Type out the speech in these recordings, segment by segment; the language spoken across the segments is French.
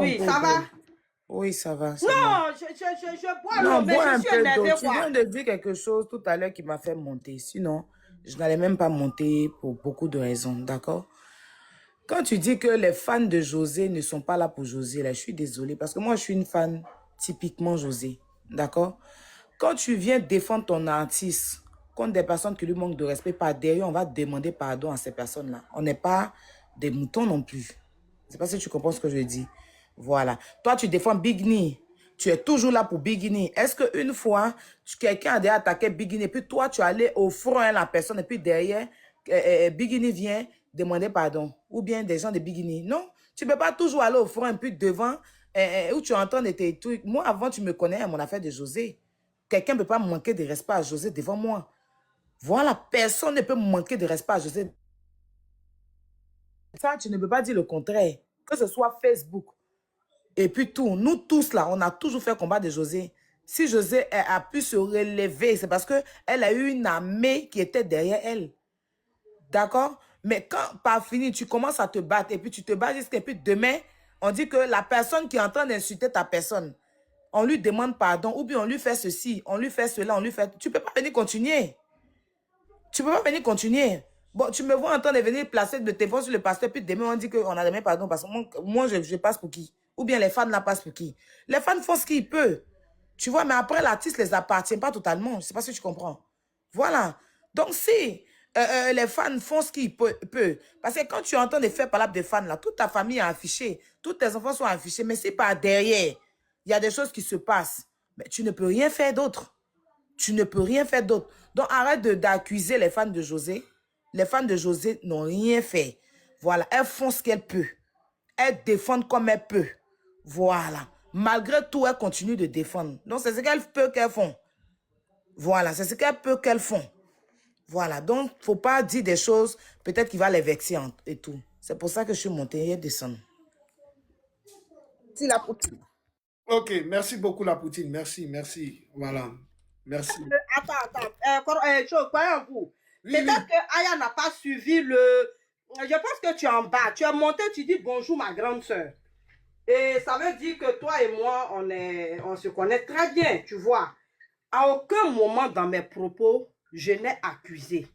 mon Oui, ça pauvre. va? Oui, ça va, ça va. Non, je bois l'eau, Non, mais bois je un suis peu d'eau. énervée, Tu quoi. viens de dire quelque chose tout à l'heure qui m'a fait monter. Sinon, je n'allais même pas monter pour beaucoup de raisons, d'accord? Quand tu dis que les fans de José ne sont pas là pour José, là, je suis désolée parce que moi, je suis une fan typiquement José, d'accord? Quand tu viens défendre ton artiste contre des personnes qui lui manquent de respect, par derrière, on va demander pardon à ces personnes-là. On n'est pas des moutons non plus. Je ne sais pas si tu comprends ce que je dis. Voilà. Toi, tu défends Big Ni. Tu es toujours là pour Big Ni. Est-ce qu'une fois, quelqu'un a déjà attaqué Big Ni, et puis toi, tu es allé au front à la personne, et puis derrière, Big Ni vient demander pardon? Ou bien des gens de Big Ni? Non. Tu ne peux pas toujours aller au front, et puis devant, où tu entends tes trucs. Moi, avant, tu me connais à mon affaire de José. Quelqu'un ne peut pas manquer de respect à José devant moi. Voilà, personne ne peut manquer de respect à José. Ça, tu ne peux pas dire le contraire. Que ce soit Facebook. Et puis tout, nous tous là, on a toujours fait combat de José. Si José a pu se relever, c'est parce qu'elle a eu une armée qui était derrière elle. D'accord? Mais quand, par fini, tu commences à te battre et puis tu te bats jusqu'à puis demain, on dit que la personne qui est en train d'insulter ta personne, on lui demande pardon ou bien on lui fait ceci, on lui fait cela, on lui fait... Tu ne peux pas venir continuer. Tu ne peux pas venir continuer. Bon, tu me vois en train de venir placer de téléphone sur le pasteur, puis demain on dit qu'on a demandé pardon parce que moi je passe pour qui? Ou bien les fans la passent pour qui? Les fans font ce qu'ils peuvent. Tu vois, mais après l'artiste ne les appartient pas totalement. Je ne sais pas si tu comprends. Voilà. Donc si les fans font ce qu'ils peuvent, parce que quand tu entends des faits parlables des fans, là, toute ta famille est affichée, tous tes enfants sont affichés, mais si par derrière, il y a des choses qui se passent, mais tu ne peux rien faire d'autre. Tu ne peux rien faire d'autre. Donc, arrête d'accuser les fans de José. Les fans de José n'ont rien fait. Voilà, elles font ce qu'elles peuvent. Elles défendent comme elles peuvent. Voilà. Malgré tout, elles continuent de défendre. Donc, c'est ce qu'elles peuvent qu'elles font. Voilà, c'est ce qu'elles peuvent qu'elles font. Voilà, donc, il ne faut pas dire des choses peut-être qui va les vexer et tout. C'est pour ça que je suis montée et descendre. Si la poutine. Ok, merci beaucoup la poutine. Merci, merci. Voilà. Merci. Attends. Croyez en vous. Oui, Peut-être oui. que Aya n'a pas suivi le... Je pense que tu es en bas. Tu es monté, tu dis bonjour ma grande soeur. Et ça veut dire que toi et moi, on se connaît très bien, tu vois. À aucun moment dans mes propos, je n'ai accusé.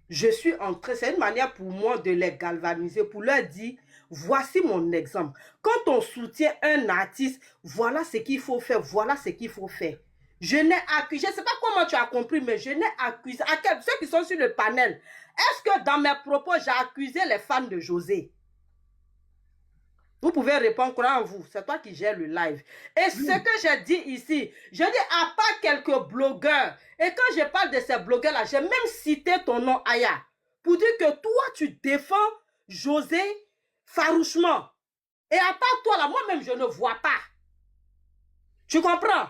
Je suis entré, c'est une manière pour moi de les galvaniser, pour leur dire, voici mon exemple. Quand on soutient un artiste, voilà ce qu'il faut faire, voilà ce qu'il faut faire. Je n'ai accusé, je ne sais pas comment tu as compris, mais je n'ai accusé, ceux qui sont sur le panel, est-ce que dans mes propos, j'ai accusé les fans de José? Vous pouvez répondre, croyez en vous, c'est toi qui gères le live. Et ce que j'ai dit ici, je dis à part quelques blogueurs, et quand je parle de ces blogueurs-là, j'ai même cité ton nom, Aya, pour dire que toi, tu défends José farouchement. Et à part toi, là, moi-même, je ne vois pas. Tu comprends?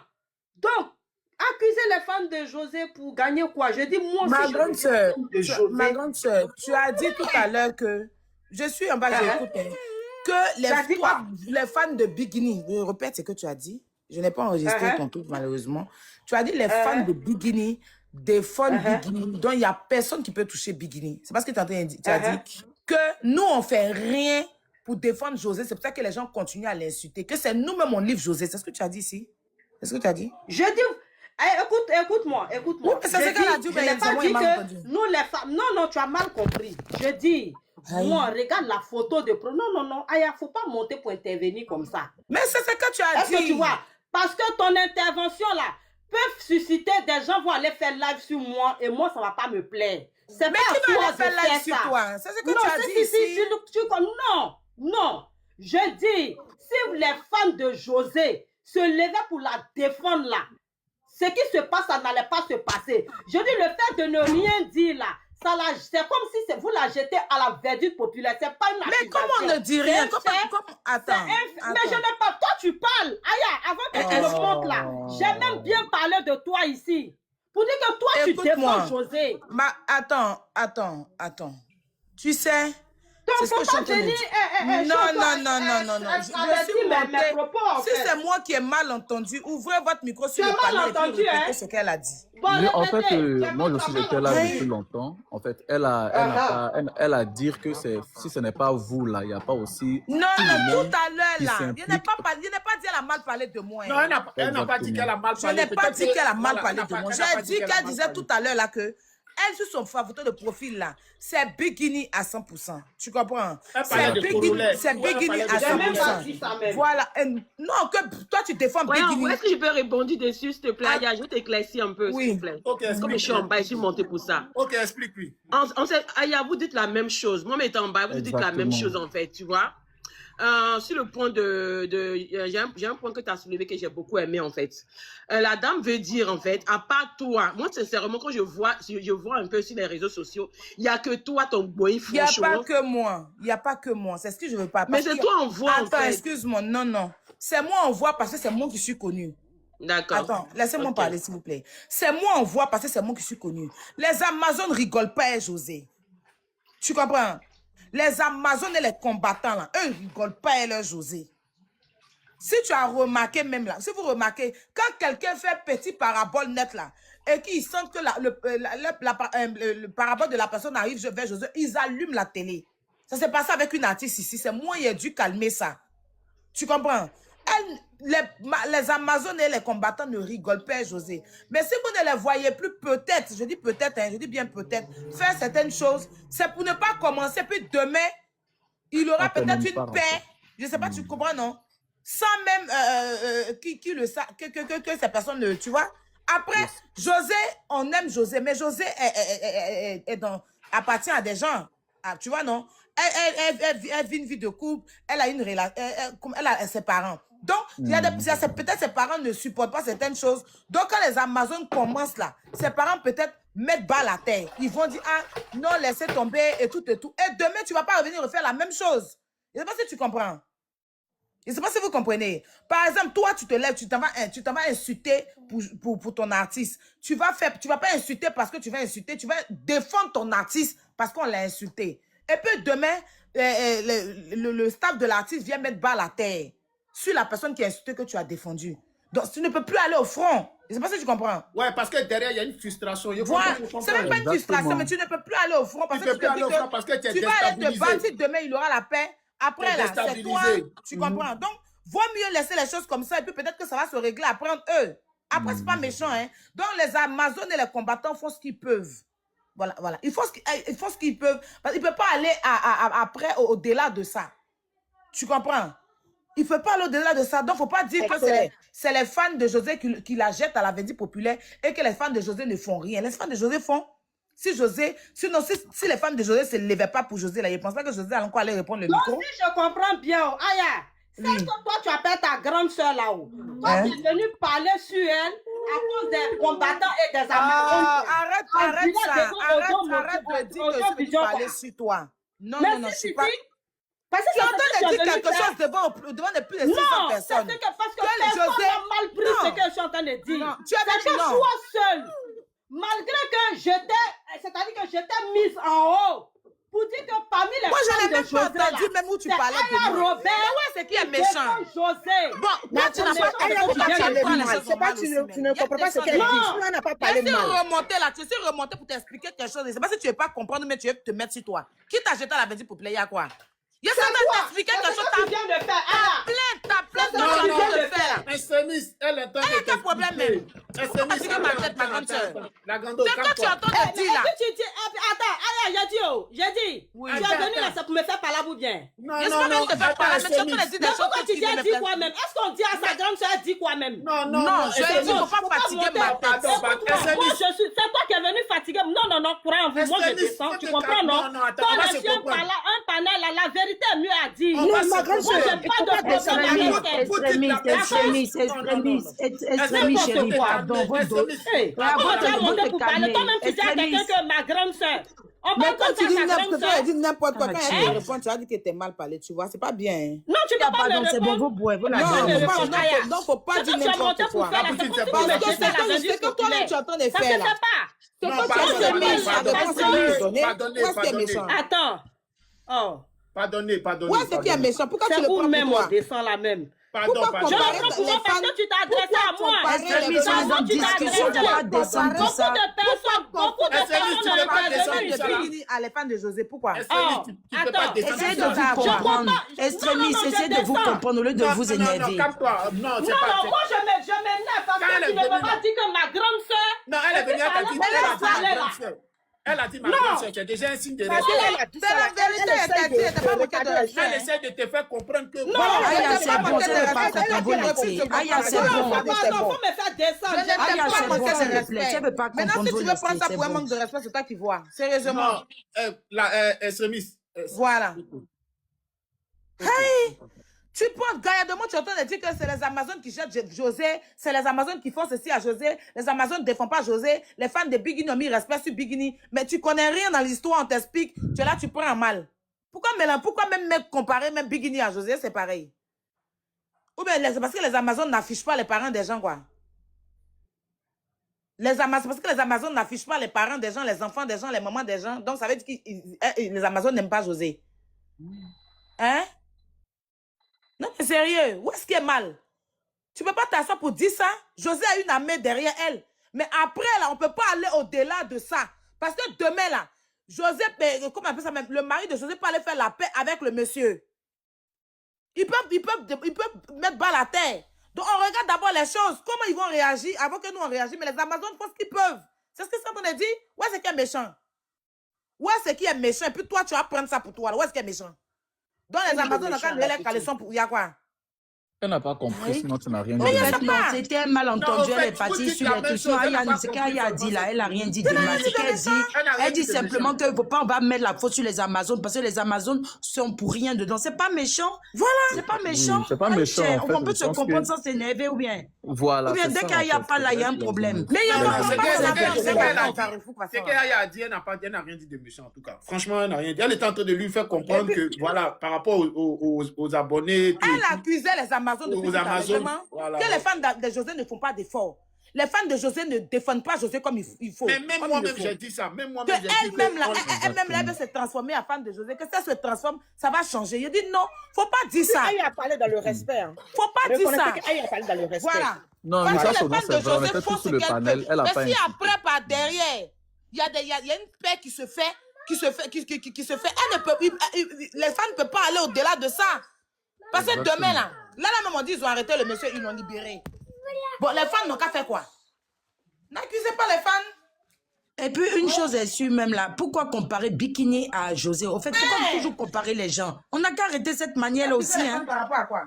Donc, accuser les fans de José pour gagner quoi? Je dis, moi aussi, je Ma José. grande soeur, tu as dit tout à l'heure que, je suis en bas, j'écoute, que les fans de Bikini, je répète ce que tu as dit, je n'ai pas enregistré ton truc malheureusement, tu as dit les fans de Bikini défendent Bikini, donc il n'y a personne qui peut toucher Bikini. C'est parce que tu as dit que nous on fait rien pour défendre José, c'est pour ça que les gens continuent à l'insulter, que c'est nous-mêmes on livre José, c'est ce que tu as dit ici? C'est ce que tu as dit? Je dis, écoute-moi. Oui, mais c'est ce qu'elle a dit, je n'ai pas dit que nous les femmes, non, tu as mal compris. Je dis, moi, regarde la photo de pro. Non, Aya, faut pas monter pour intervenir comme ça. Mais c'est ce que tu as dit. Est-ce que tu vois? Parce que ton intervention là peut susciter, des gens vont aller faire live sur moi et moi, ça va pas me plaire. Mais qui va aller faire live sur toi? C'est ce que tu as dit ici. Non. Je dis, si les fans de José se levaient pour la défendre là, ce qui se passe, ça n'allait pas se passer. Je dis, le fait de ne rien dire là, c'est comme si vous la jetez à la verdure populaire. C'est pas une accusation. Mais comment on ne dit rien? Attends. Mais je n'ai pas... Toi, tu parles. Aya, avant que tu me montres là, j'ai même bien parlé de toi ici. Pour dire que toi, tu défends José. Attends. Tu sais, Donc, C'est ce faut que je suis pas en train de venir... dire. Non. Je suis mes montée. propos, en Si fait. c'est moi qui ai mal entendu, ouvrez votre micro sur Tu le as mal panel et puis entendu, répétez hein? ce qu'elle a dit. Bon, Oui, en fait, répétez. moi aussi j'étais là depuis longtemps. En fait, elle a dit que si ce n'est pas vous là, il n'y a pas aussi Non, tout le tout monde à l'heure qui là. Je n'ai s'implique. pas dit qu'elle a mal parlé de moi. Non, elle n'a pas dit qu'elle a mal Je parlé. n'ai pas dit qu'elle a mal parlé de moi. J'ai dit a qu'elle mal disait parlé. tout à l'heure là que elle, sur son photo de profil là, c'est bikini à 100%. Tu comprends? Elle parlait de corollaire. C'est Ouais, elle bikini parlait de à J'ai même pas 100%. dit ça même. Voilà. Non, que toi tu défends Ouais, bikini. est-ce que je peux répondre dessus, s'il te plaît? Aya, je vais t'éclaircir un peu, Oui. s'il te plaît. Ok, Comme je suis en bas, je suis montée pour ça. Ok, explique-lui. Aya, vous dites la même chose. Moi, mais étant en bas, vous dites la même chose, en fait, tu vois. Sur le point j'ai un point que tu as soulevé que j'ai beaucoup aimé, en fait. La dame veut dire, en fait, à part toi, moi, sincèrement, quand je vois un peu sur les réseaux sociaux, il n'y a que toi, ton boy, Il n'y a franchement. pas que moi. Il n'y a pas que moi. C'est ce que je veux pas. Mais c'est toi, on voit, en Attends, fait. excuse-moi. Non. C'est moi, on voit parce que c'est moi qui suis connue. D'accord. Attends, laissez-moi Ok. parler, s'il vous plaît. C'est moi, on voit parce que c'est moi qui suis connue. Les Amazones rigolent pas, hein, José. Tu comprends? Les Amazones et les combattants, là, eux, ils rigolent pas, hein, José. Si tu as remarqué même là, si vous remarquez, quand quelqu'un fait petit parabole net là, et qu'ils sentent que le parabole de la personne arrive vers José, ils allument la télé. Ça s'est passé avec une artiste ici. C'est moi qui ai dû calmer ça. Tu comprends? Les Amazones et les combattants ne rigolent pas, José. Mais si vous ne les voyez plus, peut-être, je dis peut-être, hein, je dis bien peut-être, faire certaines choses, c'est pour ne pas commencer. Puis demain, il aura peut-être une paix. Je ne sais pas, tu comprends, non? Sans même qui le sait, que ces personnes le, tu vois? Après, José, on aime José, mais José appartient à des gens. Ah, tu vois, non? Elle vit une vie de couple, elle a une relation, elle a ses parents. Donc, peut-être ses parents ne supportent pas certaines choses. Donc, quand les Amazones commencent là, ses parents peut-être mettent bas la terre. Ils vont dire, ah, non, laissez tomber et tout et tout. Et demain, tu ne vas pas revenir refaire la même chose. Je ne sais pas si tu comprends. Je ne sais pas si vous comprenez. Par exemple, toi, tu te lèves, tu t'en vas insulter pour ton artiste. Tu vas pas insulter parce que tu vas insulter, tu vas défendre ton artiste parce qu'on l'a insulté. Et puis demain, le staff de l'artiste vient mettre bas la terre sur la personne qui a insulté que tu as défendu. Donc, tu ne peux plus aller au front. Je ne sais pas si tu comprends. Ouais, parce que derrière, il y a une frustration. Voilà. C'est même pas une frustration, mais tu ne peux plus aller au front parce que tu vas aller te battre. Demain, il aura la paix. Après, là, c'est toi. Tu comprends? Donc, vaut mieux laisser les choses comme ça et puis peut-être que ça va se régler après eux. Après, c'est pas méchant, hein. Donc, les Amazones et les combattants font ce qu'ils peuvent. Voilà. Ils font ce qu'ils peuvent. Parce qu'ils ne peuvent pas aller après, au-delà de ça. Tu comprends? Il ne faut pas aller au-delà de ça. Donc, il ne faut pas dire que c'est les fans de José qui la jettent à la Vendée populaire et que les fans de José ne font rien. Les fans de José font. Si les fans de José ne se levaient pas pour José, là, ils ne pensent pas que José allait encore aller répondre le micro. Donc, si je comprends bien, Aya, c'est que toi, tu appelles ta grande soeur là-haut. Toi, tu es venu parler sur elle à cause des combattants et des Amazones. Arrête ça. Arrête de dire que je vais parler sur toi. Non, je suis pas... Parce que tu entends dire quelque chose devant ne plus de 600 personnes. Non, c'est parce que personne n'a mal pris ce que je suis en train de dire. Non, c'est que toi seul, malgré que c'est-à-dire que j'étais mise en haut, pour dire que parmi les moi, je n'ai même pas entendu même où tu parlais de moi. Robert, ouais, c'est qui est méchant. José. Bon, moi, tu n'as pas parlé mal. C'est pas tu ne comprends pas ce qu'elle dit. Tu n'as pas parlé mal. Tu sais remonter pour t'expliquer quelque chose. C'est pas si tu ne veux pas comprendre, mais tu veux te mettre sur toi. Qui t'a jeté à la Vendée populaire, il y a quoi? Je suis en train d'expliquer quelque chose. T'as plainte de ce que tu viens de faire. Extrémiste, elle est en train de quel problème même? Extrémiste, ma tête, ma grande soeur. La grande c'est quoi tu es en train de dire là? Attends, j'ai dit. Tu es venu là, ça pour me faire parler ou bien? Non, je peux même te faire parler, mais tu es en train de dire des choses. Pourquoi tu dis dit quoi même? Est-ce qu'on dit à sa grande soeur dit quoi même? Non, je dis qu'il ne faut pas fatiguer ma tête. C'est toi qui es venu fatiguer. Non, crois en vous. Moi, je descends. Tu comprends, non? Quand les chiens parlent, un panel, la vérité est mieux à dire. Non, ma grande soeur, extrémiste, chérie, pardon, vous pour parler. Toi-même, tu dis à quelqu'un que ma grande soeur. Mais quand tu dis n'importe quoi, quand elle te répond, tu as dit que t'es mal parlé, tu vois, c'est pas bien. Non, tu peux pas me répondre. C'est bon, vous boivez, vous non, faut pas dire n'importe quoi. Parce que c'est que toi-même tu es en train de faire là. Ça se fait pas. Attends. Pardonnez. Ouais, c'est qui est méchant. Pourquoi tu C'est le prends vous-même, pour on toi? descend la même. Pardon. Je le prends pour moi parce que tu t'es adressé à moi. Extrémisme, ils ont discussion, tu pas descendre tout ça. Beaucoup de personnes tu veux pas descendre ne tout ça, le là? Bikini à les fans de José, pourquoi? Tu peux pas attends, descendre Essayez de ça. vous Je comprendre. je- Extrémisme, non, essayez de vous descends. comprendre au lieu de vous énerver. calme-toi. Non, c'est Non, pas... non, moi je m'énerve parce Quand elle que tu est ne peux venue, pas dire que ma grande sœur. Non, elle est venue à quelqu'un. Mais Elle a laisse dit ma parler, là. grande sœur. Elle a dit ma Non. grande sœur. C'est déjà un signe de Parce respect. que c'est la vérité, elle t'a dit, elle t'a pas manqué de Elle respect. essaie de te faire comprendre que... Aya, c'est bon, c'est pas ta volonté. Aya, c'est bon. Faut me faire descendre. Je ne Aya, t'ai c'est pas bon, manqué s'il de te plaît. Tu respect. veux pas Maintenant, comprendre si tu veux prendre volonté, ça c'est pour un bon. manque de respect, c'est toi qui vois. Sérieusement. Non, la extrémiste. Voilà. Hey! Tu penses, gaillardement, tu es en train de dire que c'est les Amazones qui jettent José, c'est les Amazones qui font ceci à José, les Amazones ne défendent pas José, les fans de Bigini ont mis respect sur Bigini, mais tu connais rien dans l'histoire, on t'explique, tu es là, tu prends un mal. Pourquoi même comparer même Bigini à José, c'est pareil? Ou bien c'est parce que les Amazones n'affichent pas les parents des gens, quoi. C'est parce que les Amazones n'affichent pas les parents des gens, les enfants des gens, les mamans des gens, donc ça veut dire que les Amazones n'aiment pas José. Hein? Non, mais sérieux, où est-ce qu'il est mal? Tu ne peux pas t'asseoir pour dire ça. José a une armée derrière elle. Mais après, là, on ne peut pas aller au-delà de ça. Parce que demain, là, José, comment on appelle ça même? Le mari de José peut aller faire la paix avec le monsieur. Ils peuvent mettre balle à terre. Donc, on regarde d'abord les choses. Comment ils vont réagir avant que nous, on réagisse. Mais les Amazones font ce qu'ils peuvent. C'est ce que ça qu'on a dit? Ouais, c'est qui est méchant? Ouais, c'est qui est méchant? Et puis toi, tu vas prendre ça pour toi. Là. Ouais, c'est qui est méchant? Donc, les Amazones, quand les caleçons, il y a quoi? Elle n'a pas compris, sinon tu n'as rien dit. En je fait, sais non, pas. c'était un malentendu. Non, en fait, Elle est partie vous dites sur la les même questions. chose, elle n'a pas Ce compris qu'elle a de dit là, façon. elle n'a rien dit de mal. Ce qu'elle dit, Elle n'a rien elle dit dit de simplement méchant. que faut pas, on va mettre la faute sur les Amazones parce que les Amazones sont pour rien dedans. C'est pas méchant. Voilà. C'est pas méchant. c'est pas méchant, en fait, On peut je se pense comprendre que- sans s'énerver ou bien. Voilà. Ou bien c'est dès ça, qu'il n'y en a fait, pas là, il y a un c'est problème. Mais il y a Non, pas c'est de ce qu'elle a dit, elle n'a rien dit de méchant en tout cas. Franchement, elle n'a rien dit. Elle était en train de lui faire comprendre que, voilà, par rapport aux abonnés, tout, Elle accusait les Amazones Aux depuis tout à l'heure, Amazones, vraiment, voilà. que les fans de José ne font pas d'efforts. Les fans de José ne défendent pas José comme il faut. mais même comme moi-même, il le faut. j'ai dit ça. Même Que moi-même, j'ai dit elle-même, là, que... elle-même, là, elle veut se transformer en fan de José. Que ça se transforme, ça va changer. Je dis non, faut pas dire ça. Elle a parlé dans le respect. Hein. Faut pas dire ça. Elle a parlé dans le respect. Voilà. Non, mais Parce ça, que les c'est fans de vrai. On José était font tous ce sur le qu'elles panel. peuvent. Elle a Mais pas si insisté. après, par derrière, il y a une paix qui se fait, elle ne peut, les fans ne peuvent pas aller au-delà de ça. Parce que Exactement. demain, là, même on dit, ils ont arrêté le monsieur, ils l'ont libéré. Bon, les fans n'ont qu'à faire quoi? N'accusez pas les fans. Et puis, une chose est sûre même là, pourquoi comparer Bikini à José? Au fait, pourquoi toujours comparer les gens? On n'a qu'à arrêter cette manière-là aussi. Les Hein. fans par rapport à quoi?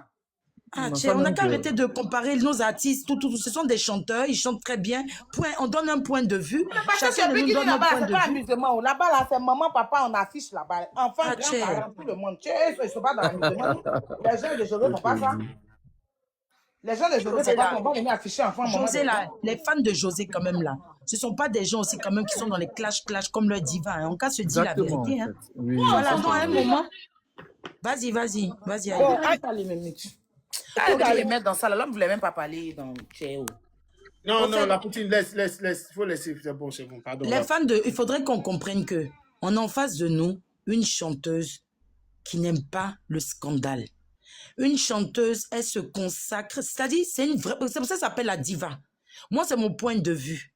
Ah, Non, tiens, ça on n'a même qu'à que- arrêter de comparer nos artistes. Tout, ce sont des chanteurs, ils chantent très bien. Point, on donne un point de vue. Parce Chacun que de nous Bikini donne un là-bas, point c'est de pas vue. amusement. Là-bas, là, c'est maman, papa, on affiche là-bas. Enfants, Ah, tiens. grands-parents, tout le monde. Tiens, ils sont pas dans l'amusement. Les gens de José ne font pas ça. Les gens de José ne font pas ça. On va venir afficher enfants, maman. José, là, les fans de José, quand même, là, ce ne sont pas des gens aussi, quand même, qui sont dans les clash comme leur diva. Hein. En cas, se dit la Exactement, vérité. en Hein. fait. Oui, Voilà, ça, donc, c'est à un vrai. moment. Vas-y, Aïe. Bon, pas les minutes. Allez les mettre dans ça. L'homme ne voulait même pas parler dans Théo. Non, En non, fait- la Poutine, laisse. Il faut laisser. C'est bon, pardon. Les fans de. Il faudrait qu'on comprenne que on a en face de nous une chanteuse qui n'aime pas le scandale. Une chanteuse, elle se consacre, c'est-à-dire, c'est une vraie. C'est pour ça que ça s'appelle la diva. Moi, c'est mon point de vue.